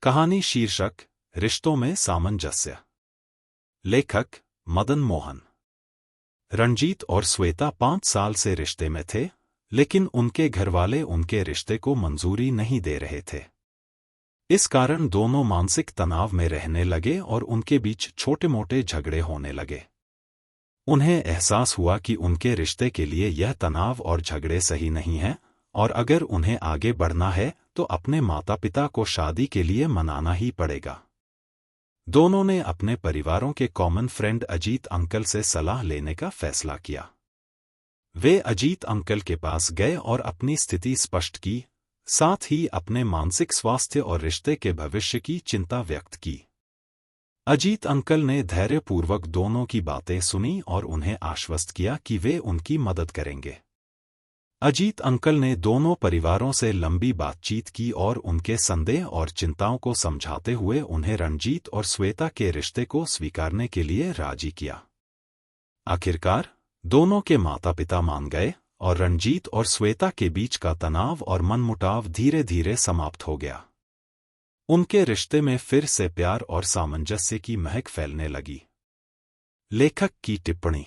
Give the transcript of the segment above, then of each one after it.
कहानी शीर्षक रिश्तों में सामंजस्य। लेखक मदन मोहन। रणजीत और श्वेता 5 साल से रिश्ते में थे, लेकिन उनके घरवाले उनके रिश्ते को मंजूरी नहीं दे रहे थे। इस कारण दोनों मानसिक तनाव में रहने लगे और उनके बीच छोटे-मोटे झगड़े होने लगे। उन्हें एहसास हुआ कि उनके रिश्ते के लिए यह तनाव और झगड़े सही नहीं हैं, और अगर उन्हें आगे बढ़ना है तो अपने माता-पिता को शादी के लिए मनाना ही पड़ेगा। दोनों ने अपने परिवारों के कॉमन फ्रेंड अजीत अंकल से सलाह लेने का फैसला किया। वे अजीत अंकल के पास गए और अपनी स्थिति स्पष्ट की, साथ ही अपने मानसिक स्वास्थ्य और रिश्ते के भविष्य की चिंता व्यक्त की। अजीत अंकल ने धैर्यपूर्वक दोनों की बातें सुनी और उन्हें आश्वस्त किया कि वे उनकी मदद करेंगे। अजीत अंकल ने दोनों परिवारों से लंबी बातचीत की और उनके संदेह और चिंताओं को समझाते हुए उन्हें रणजीत और श्वेता के रिश्ते को स्वीकारने के लिए राजी किया। आखिरकार दोनों के माता-पिता मान गए और रणजीत और श्वेता के बीच का तनाव और मनमुटाव धीरे-धीरे समाप्त हो गया। उनके रिश्ते में फिर से प्यार और सामंजस्य की महक फैलने लगी। लेखक की टिप्पणी।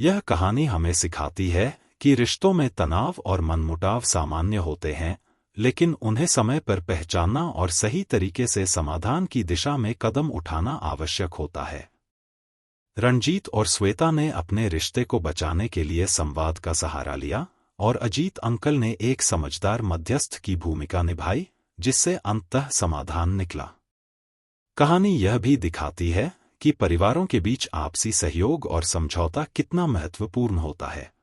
यह कहानी हमें सिखाती है कि रिश्तों में तनाव और मनमुटाव सामान्य होते हैं, लेकिन उन्हें समय पर पहचानना और सही तरीके से समाधान की दिशा में कदम उठाना आवश्यक होता है। रणजीत और श्वेता ने अपने रिश्ते को बचाने के लिए संवाद का सहारा लिया और अजीत अंकल ने एक समझदार मध्यस्थ की भूमिका निभाई, जिससे अंततः समाधान निकला। कहानी यह भी दिखाती है कि परिवारों के बीच आपसी सहयोग और समझौता कितना महत्वपूर्ण होता है।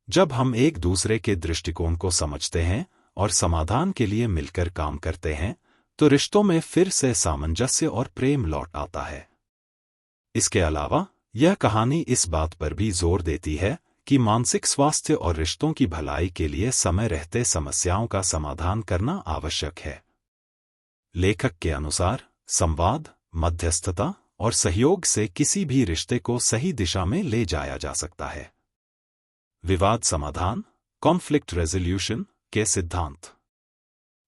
जब हम एक दूसरे के दृष्टिकोण को समझते हैं और समाधान के लिए मिलकर काम करते हैं, तो रिश्तों में फिर से सामंजस्य और प्रेम लौट आता है। इसके अलावा यह कहानी इस बात पर भी जोर देती है कि मानसिक स्वास्थ्य और रिश्तों की भलाई के लिए समय रहते समस्याओं का समाधान करना आवश्यक है। लेखक के अनुसार संवाद, मध्यस्थता और सहयोग से किसी भी रिश्ते को सही दिशा में ले जाया जा सकता है। विवाद समाधान, कॉन्फ्लिक्ट रेजोल्यूशन के सिद्धांत।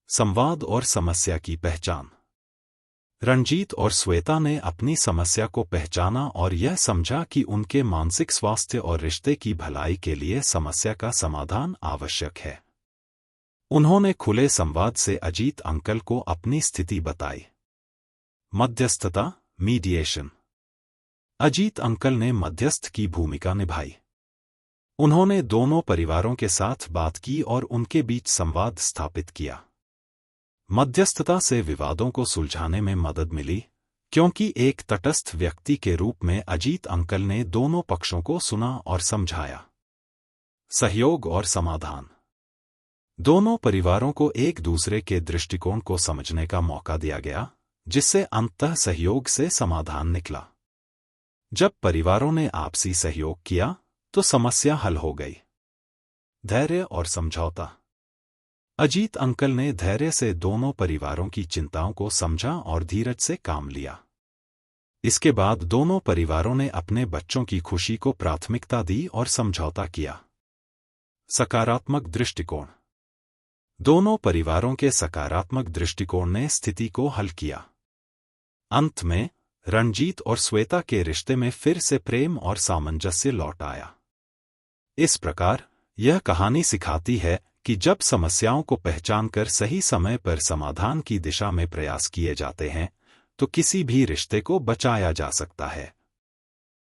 संवाद और समस्या की पहचान। रणजीत और श्वेता ने अपनी समस्या को पहचाना और यह समझा कि उनके मानसिक स्वास्थ्य और रिश्ते की भलाई के लिए समस्या का समाधान आवश्यक है। उन्होंने खुले संवाद से अजीत अंकल को अपनी स्थिति बताई। मध्यस्थता, मीडिएशन। अजीत अंकल ने मध्यस्थ की भूमिका निभाई। उन्होंने दोनों परिवारों के साथ बात की और उनके बीच संवाद स्थापित किया। मध्यस्थता से विवादों को सुलझाने में मदद मिली, क्योंकि एक तटस्थ व्यक्ति के रूप में अजीत अंकल ने दोनों पक्षों को सुना और समझाया। सहयोग और समाधान। दोनों परिवारों को एक दूसरे के दृष्टिकोण को समझने का मौका दिया गया, जिससे अंततः सहयोग से समाधान निकला। जब परिवारों ने आपसी सहयोग किया तो समस्या हल हो गई। धैर्य और समझौता। अजीत अंकल ने धैर्य से दोनों परिवारों की चिंताओं को समझा और धीरज से काम लिया। इसके बाद दोनों परिवारों ने अपने बच्चों की खुशी को प्राथमिकता दी और समझौता किया। सकारात्मक दृष्टिकोण। दोनों परिवारों के सकारात्मक दृष्टिकोण ने स्थिति को हल किया। अंत में रणजीत और श्वेता के रिश्ते में फिर से प्रेम और सामंजस्य लौट आया। इस प्रकार यह कहानी सिखाती है कि जब समस्याओं को पहचानकर सही समय पर समाधान की दिशा में प्रयास किए जाते हैं, तो किसी भी रिश्ते को बचाया जा सकता है।